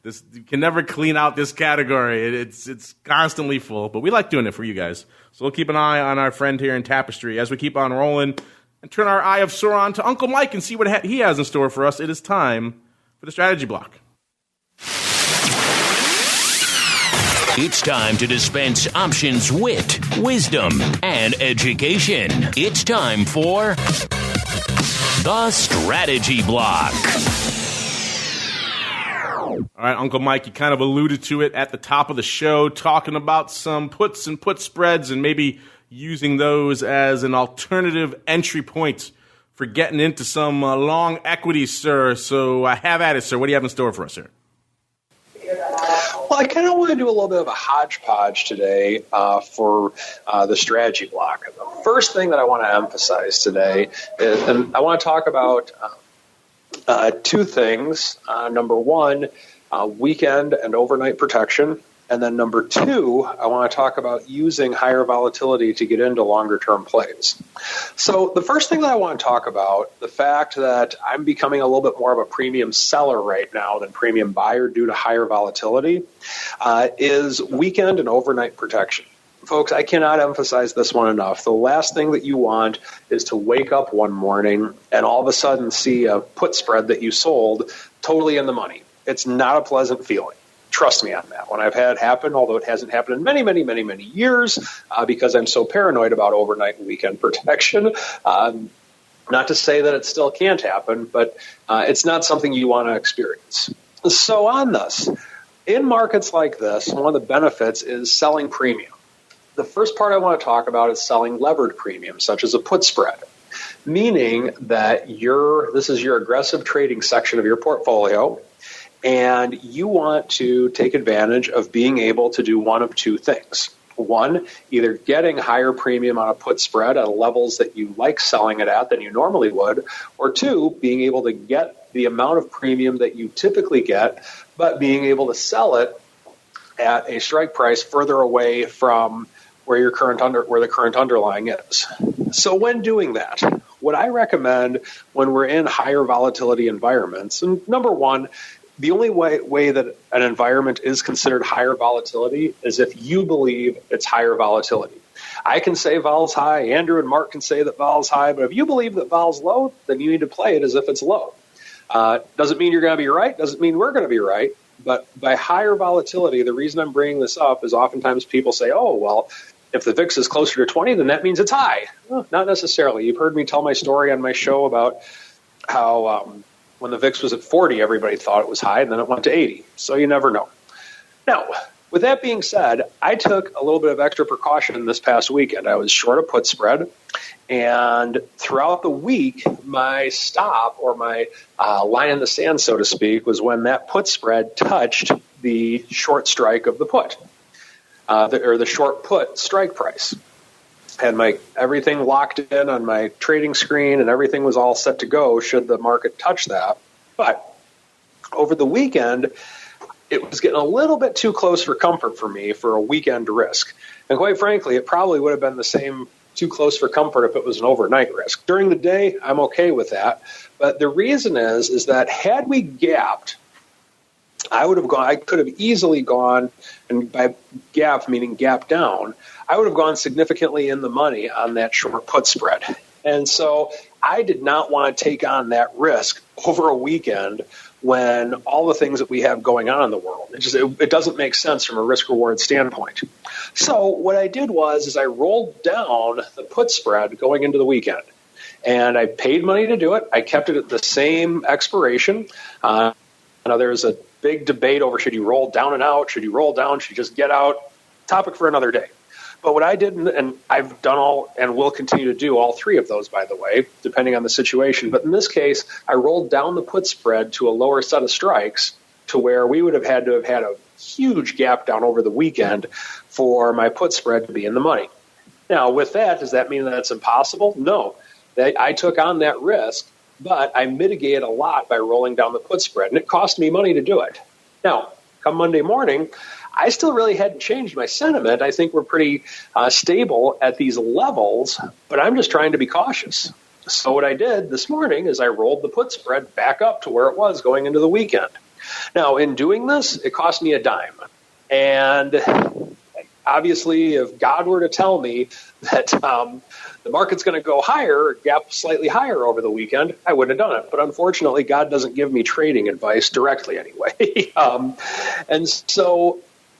You can never clean out this category. It's constantly full, but we like doing it for you guys. So we'll keep an eye on our friend here in Tapestry as we keep on rolling and turn our Eye of Sauron to Uncle Mike and see what he has in store for us. It is time for the strategy block. It's time to dispense options, wit, wisdom, and education. It's time for the strategy block. All right, Uncle Mike, you kind of alluded to it at the top of the show, talking about some puts and put spreads and maybe using those as an alternative entry point for getting into some long equities, sir. So have at it, sir. What do you have in store for us, sir? Well, I kind of want to do a little bit of a hodgepodge today for the strategy block. The first thing that I want to emphasize today is, and I want to talk about 2 things. Number 1, weekend and overnight protection. And then number 2, I want to talk about using higher volatility to get into longer-term plays. So the first thing that I want to talk about, the fact that I'm becoming a little bit more of a premium seller right now than premium buyer due to higher volatility, is weekend and overnight protection. Folks, I cannot emphasize this one enough. The last thing that you want is to wake up one morning and all of a sudden see a put spread that you sold totally in the money. It's not a pleasant feeling. Trust me on that one. I've had it happen, although it hasn't happened in many, many, many, many years because I'm so paranoid about overnight and weekend protection. Not to say that it still can't happen, but it's not something you want to experience. So on this, in markets like this, one of the benefits is selling premium. The first part I want to talk about is selling levered premium, such as a put spread, meaning that this is your aggressive trading section of your portfolio, and you want to take advantage of being able to do one of 2 things. One, either getting higher premium on a put spread at levels that you like selling it at than you normally would, or two, being able to get the amount of premium that you typically get, but being able to sell it at a strike price further away from where the current underlying is. So when doing that, what I recommend when we're in higher volatility environments, and number one, the only way that an environment is considered higher volatility is if you believe it's higher volatility. I can say vol's high, Andrew and Mark can say that vol's high, but if you believe that vol's low, then you need to play it as if it's low. Doesn't mean you're going to be right, doesn't mean we're going to be right, but by higher volatility, the reason I'm bringing this up is oftentimes people say, oh, well, if the VIX is closer to 20, then that means it's high. Well, not necessarily. You've heard me tell my story on my show about how when the VIX was at 40, everybody thought it was high, and then it went to 80. So you never know. Now, with that being said, I took a little bit of extra precaution this past weekend. I was short a put spread, and throughout the week, my stop or my line in the sand, so to speak, was when that put spread touched the short strike of the put. Or the short put strike price. Had everything locked in on my trading screen, and everything was all set to go should the market touch that. But over the weekend, it was getting a little bit too close for comfort for me for a weekend risk. And quite frankly, it probably would have been the same too close for comfort if it was an overnight risk. During the day, I'm okay with that. But the reason is that had we gapped, I could have easily gone, and by gap meaning gap down, I would have gone significantly in the money on that short put spread. And so I did not want to take on that risk over a weekend when all the things that we have going on in the world. It doesn't make sense from a risk-reward standpoint. So what I did was I rolled down the put spread going into the weekend. And I paid money to do it. I kept it at the same expiration. Now there's a big debate over should you roll down and out, should you roll down, should you just get out, topic for another day. But what I did, and I've done all and will continue to do all three of those, by the way, depending on the situation. But in this case, I rolled down the put spread to a lower set of strikes to where we would have had to have had a huge gap down over the weekend for my put spread to be in the money. Now, with that, does that mean that it's impossible? No. I took on that risk, but I mitigated a lot by rolling down the put spread, and it cost me money to do it. Now, come Monday morning, I still really hadn't changed my sentiment. I think we're pretty stable at these levels, but I'm just trying to be cautious. So what I did this morning is I rolled the put spread back up to where it was going into the weekend. Now, in doing this, it cost me a dime. And obviously, if God were to tell me that the market's going to go higher, gap slightly higher over the weekend, I wouldn't have done it. But unfortunately, God doesn't give me trading advice directly anyway. And so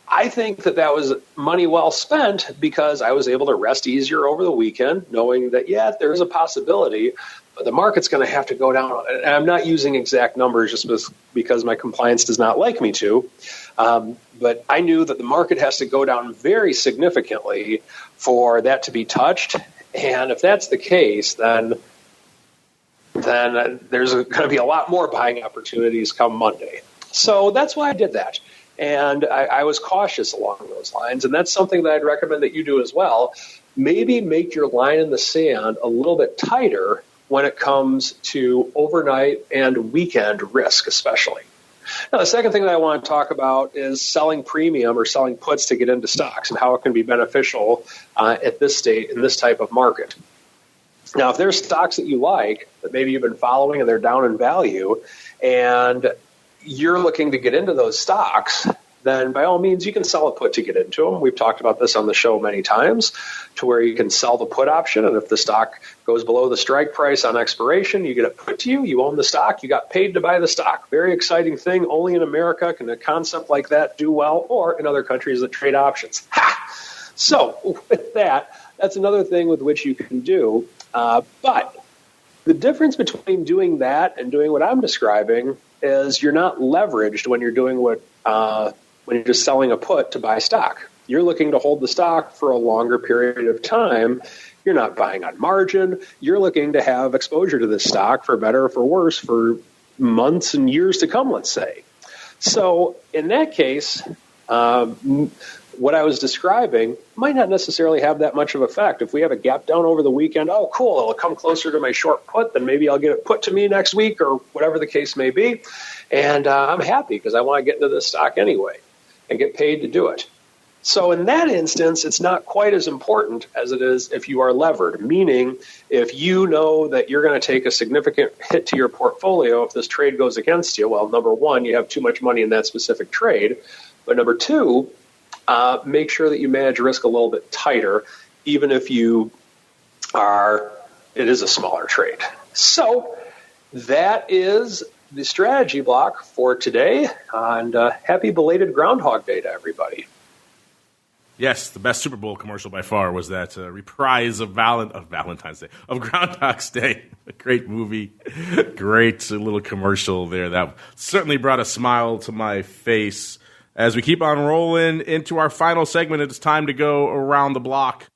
I think that was money well spent because I was able to rest easier over the weekend, knowing that, yeah, there's a possibility, but the market's going to have to go down. And I'm not using exact numbers just because my compliance does not like me to. But I knew that the market has to go down very significantly for that to be touched. And if that's the case, then there's going to be a lot more buying opportunities come Monday. So that's why I did that. And I was cautious along those lines. And that's something that I'd recommend that you do as well. Maybe make your line in the sand a little bit tighter when it comes to overnight and weekend risk, especially. Now, the second thing that I want to talk about is selling premium or selling puts to get into stocks and how it can be beneficial at this state in this type of market. Now, if there's stocks that you like that maybe you've been following and they're down in value and you're looking to get into those stocks, then by all means, you can sell a put to get into them. We've talked about this on the show many times, to where you can sell the put option, and if the stock goes below the strike price on expiration, you get it put to you, you own the stock, you got paid to buy the stock. Very exciting thing. Only in America can a concept like that do well, or in other countries that trade options. Ha! So with that, that's another thing with which you can do. But the difference between doing that and doing what I'm describing is you're not leveraged when you're doing when you're just selling a put to buy stock. You're looking to hold the stock for a longer period of time. You're not buying on margin. You're looking to have exposure to this stock, for better or for worse, for months and years to come, let's say. So in that case, what I was describing might not necessarily have that much of effect. If we have a gap down over the weekend, oh, cool, it'll come closer to my short put, then maybe I'll get it put to me next week or whatever the case may be. And I'm happy because I want to get into this stock anyway and get paid to do it. So in that instance, it's not quite as important as it is if you are levered, meaning if you know that you're going to take a significant hit to your portfolio if this trade goes against you. Well, number one, you have too much money in that specific trade. But number two, make sure that you manage risk a little bit tighter, even if it is a smaller trade. So that is the strategy block for today. And happy belated Groundhog Day to everybody. Yes, the best Super Bowl commercial by far was that reprise of Valentine's Day, of Groundhog's Day. A great movie, great little commercial there. That certainly brought a smile to my face. As we keep on rolling into our final segment, it's time to go around the block.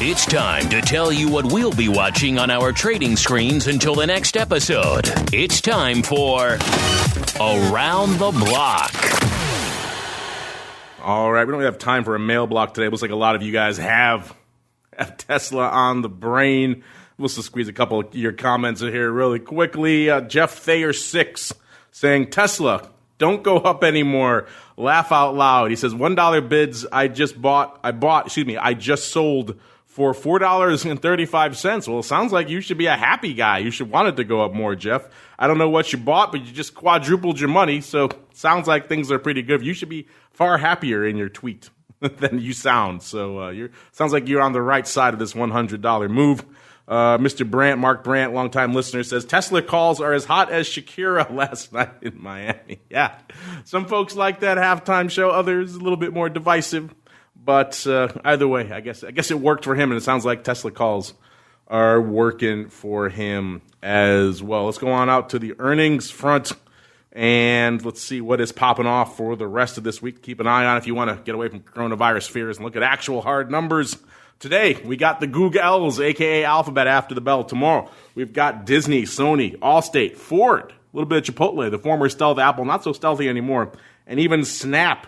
It's time to tell you what we'll be watching on our trading screens until the next episode. It's time for Around the Block. All right, we don't have time for a mail block today. It looks like a lot of you guys have Tesla on the brain. We'll just squeeze a couple of your comments in here really quickly. Jeff Thayer 6 saying, Tesla, don't go up anymore. Laugh out loud. He says, $1 bids I just sold for $4.35. Well, it sounds like you should be a happy guy. You should want it to go up more, Jeff. I don't know what you bought, but you just quadrupled your money, so sounds like things are pretty good. You should be far happier in your tweet than you sound. So sounds like you're on the right side of this $100 move. Mr. Brandt, Mark Brandt, longtime listener, says, Tesla calls are as hot as Shakira last night in Miami. Yeah, some folks like that halftime show, others a little bit more divisive. But either way, I guess it worked for him, and it sounds like Tesla calls are working for him as well. Let's go on out to the earnings front, and let's see what is popping off for the rest of this week. Keep an eye on if you want to get away from coronavirus fears and look at actual hard numbers. Today, we got the Googles, a.k.a. Alphabet, after the bell. Tomorrow, we've got Disney, Sony, Allstate, Ford, a little bit of Chipotle, the former stealth Apple, not so stealthy anymore, and even Snap.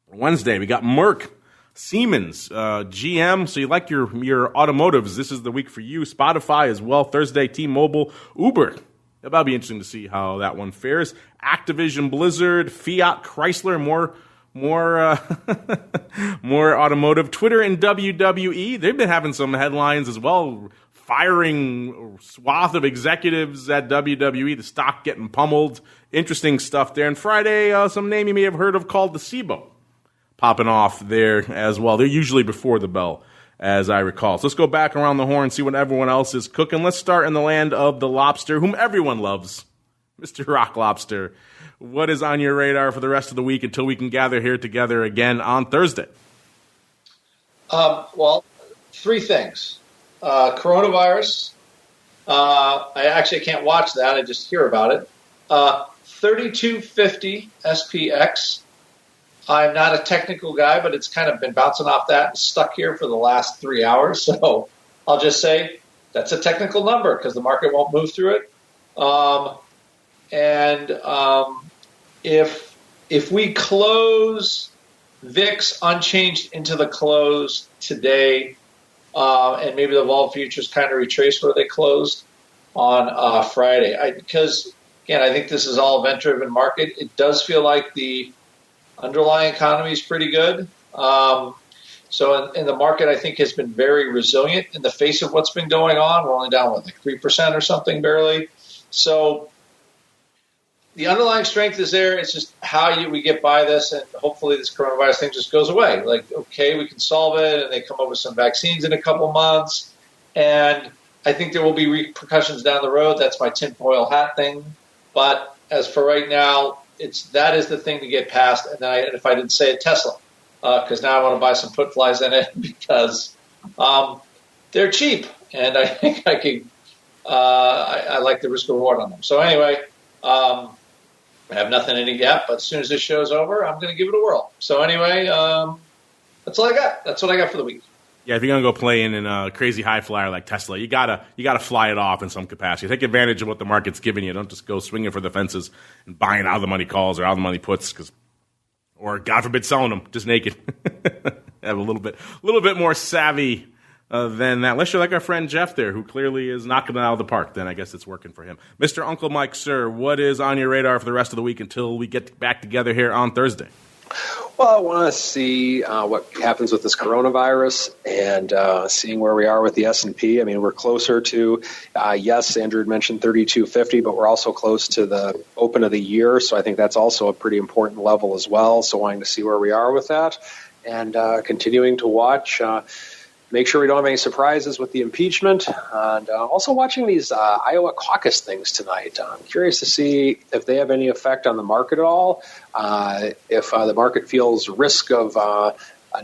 Wednesday, we got Merck, Siemens, GM, so you like your automotives. This is the week for you. Spotify as well. Thursday, T-Mobile, Uber. That'll be interesting to see how that one fares. Activision, Blizzard, Fiat, Chrysler, more automotive. Twitter and WWE, they've been having some headlines as well, firing a swath of executives at WWE, the stock getting pummeled. Interesting stuff there. And Friday, some name you may have heard of called the SIBO popping off there as well. They're usually before the bell, as I recall. So let's go back around the horn and see what everyone else is cooking. Let's start in the land of the lobster, whom everyone loves, Mr. Rock Lobster. What is on your radar for the rest of the week until we can gather here together again on Thursday? Well, three things. Coronavirus. I actually can't watch that. I just hear about it. 3250 SPX. I'm not a technical guy, but it's kind of been bouncing off that and stuck here for the last 3 hours. So I'll just say that's a technical number because the market won't move through it. If we close VIX unchanged into the close today, and maybe the vol futures kind of retrace where they closed on Friday, because again, I think this is all event-driven market. It does feel like the underlying economy is pretty good. So in the market, I think, has been very resilient in the face of what's been going on. We're only down, like 3% or something, barely. So the underlying strength is there. It's just how we get by this, and hopefully this coronavirus thing just goes away. Like, okay, we can solve it, and they come up with some vaccines in a couple months. And I think there will be repercussions down the road. That's my tinfoil hat thing. But as for right now, that is the thing to get past. And then if I didn't say it, Tesla, because now I want to buy some put flies in it because they're cheap, and I think I can. I like the risk reward on them. So anyway, I have nothing in it yet, but as soon as this show's over, I'm going to give it a whirl. So anyway, that's all I got. That's what I got for the week. Yeah, if you're gonna go play in a crazy high flyer like Tesla, you gotta fly it off in some capacity. Take advantage of what the market's giving you. Don't just go swinging for the fences and buying out of the money calls or out of the money puts, or God forbid selling them just naked. Have a little bit more savvy than that. Unless you're like our friend Jeff there, who clearly is knocking it out of the park, then I guess it's working for him. Mr. Uncle Mike, sir, what is on your radar for the rest of the week until we get back together here on Thursday? Well, I want to see what happens with this coronavirus and seeing where we are with the S&P. I mean, we're closer to, yes, Andrew had mentioned 3250, but we're also close to the open of the year. So I think that's also a pretty important level as well. So wanting to see where we are with that and continuing to watch. Make sure we don't have any surprises with the impeachment, and also watching these Iowa caucus things tonight. I'm curious to see if they have any effect on the market at all, if the market feels risk of a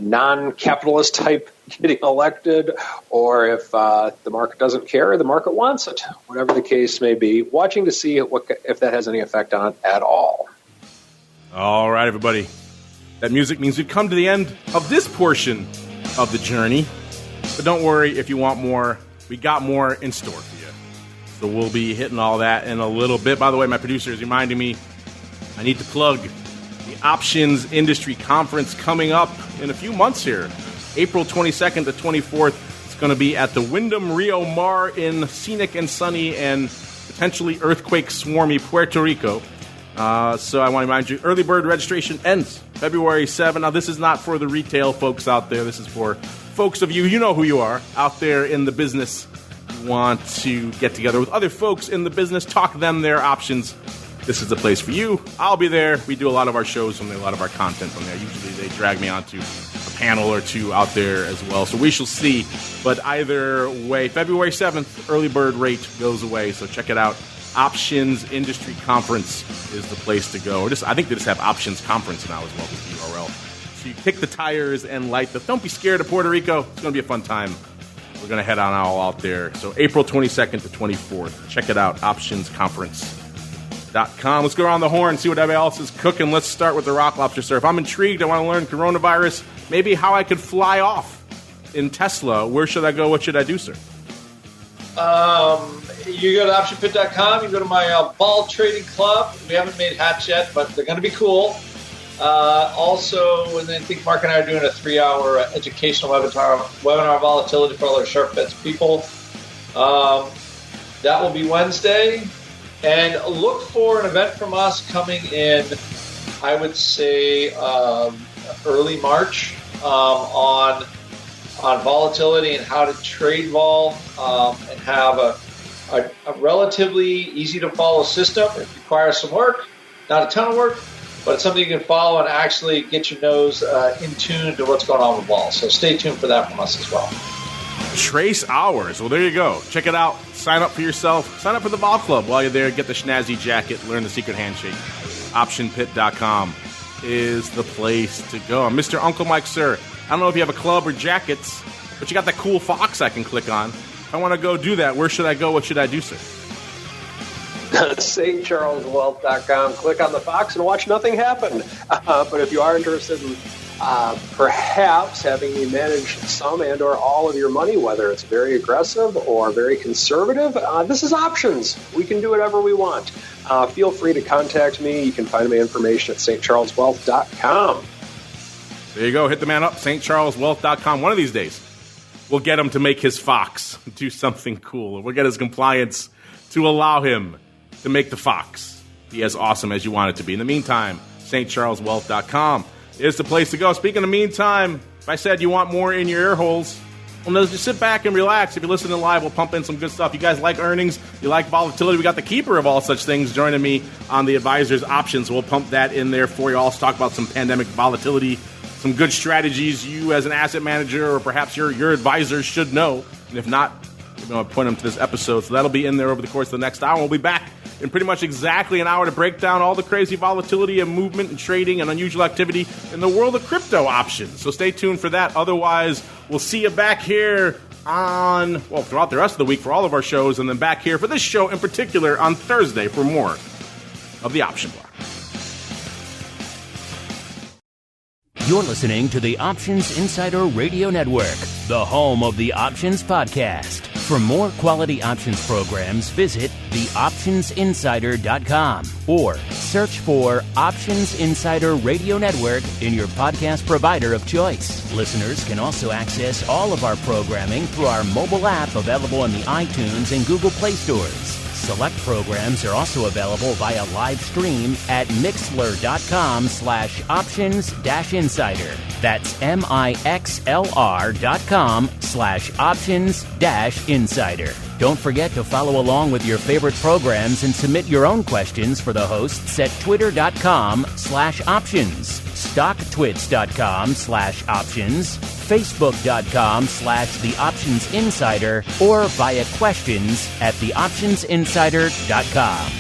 non-capitalist type getting elected, or if the market doesn't care, the market wants it. Whatever the case may be, watching to see if that has any effect on it at all. All right, everybody. That music means we've come to the end of this portion of the journey. But don't worry, if you want more, we got more in store for you. So we'll be hitting all that in a little bit. By the way, my producer is reminding me I need to plug the Options Industry Conference coming up in a few months here. April 22nd to 24th. It's going to be at the Wyndham Rio Mar in scenic and sunny and potentially earthquake-swarmy Puerto Rico. So I want to remind you, early bird registration ends February 7th. Now, this is not for the retail folks out there. This is for folks of you know who you are, out there in the business, want to get together with other folks in the business, talk them their options. This is the place for you. I'll be there. We do a lot of our shows from there, a lot of our content from there. Usually they drag me onto a panel or two out there as well. So we shall see. But either way, February 7th, early bird rate goes away. So check it out. Options Industry Conference is the place to go. I think they just have Options Conference now as well with the URL. So you kick the tires and light the... Don't be scared of Puerto Rico. It's going to be a fun time. We're going to head on all out there. So April 22nd to 24th. Check it out, optionsconference.com. Let's go around the horn and see what everybody else is cooking. Let's start with the Rock Lobster, sir. If I'm intrigued, I want to learn coronavirus, maybe how I could fly off in Tesla. Where should I go? What should I do, sir? You go to optionpit.com. You go to my ball trading club. We haven't made hats yet, but they're going to be cool. Also, and then I think Mark and I are doing a 3-hour educational webinar volatility for all our sharp bets people. That will be Wednesday. And look for an event from us coming in, I would say, early March on volatility and how to trade vol and have a relatively easy to follow system. It requires some work, not a ton of work, but it's something you can follow and actually get your nose in tune to what's going on with vol. So stay tuned for that from us as well. Trace hours. Well, there you go. Check it out. Sign up for yourself. Sign up for the Vol Club while you're there. Get the schnazzy jacket. Learn the secret handshake. Optionpit.com is the place to go. Mr. Uncle Mike, sir, I don't know if you have a club or jackets, but you got that cool fox I can click on. If I want to go do that, where should I go? What should I do, sir? stcharleswealth.com. Click on the fox and watch nothing happen. But if you are interested in perhaps having me manage some and or all of your money, whether it's very aggressive or very conservative, this is options. We can do whatever we want. Feel free to contact me. You can find my information at stcharleswealth.com. There you go. Hit the man up, stcharleswealth.com. One of these days, we'll get him to make his fox do something cool. We'll get his compliance to allow him to make the fox be as awesome as you want it to be. In the meantime, stcharleswealth.com is the place to go. Speaking of meantime, if I said you want more in your ear holes, well, no, just sit back and relax. If you're listening live, we'll pump in some good stuff. You guys like earnings? You like volatility? We got the keeper of all such things joining me on the Advisors Options. We'll pump that in there for you. I'll talk about some pandemic volatility, some good strategies you as an asset manager or perhaps your advisors should know. And if not, we're going to point them to this episode. So that'll be in there over the course of the next hour. We'll be back in pretty much exactly an hour to break down all the crazy volatility and movement and trading and unusual activity in the world of crypto options. So stay tuned for that. Otherwise, we'll see you back here throughout the rest of the week for all of our shows, and then back here for this show in particular on Thursday for more of the Option Block. You're listening to the Options Insider Radio Network, the home of the Options Podcast. For more quality options programs, visit theoptionsinsider.com or search for Options Insider Radio Network in your podcast provider of choice. Listeners can also access all of our programming through our mobile app available in the iTunes and Google Play stores. Select programs are also available via live stream at MIXLR.com/options-insider. That's MIXLR.com/options-insider. Don't forget to follow along with your favorite programs and submit your own questions for the hosts at twitter.com/options, stocktwits.com/options, facebook.com/theoptionsinsider, or via questions at theoptionsinsider.com.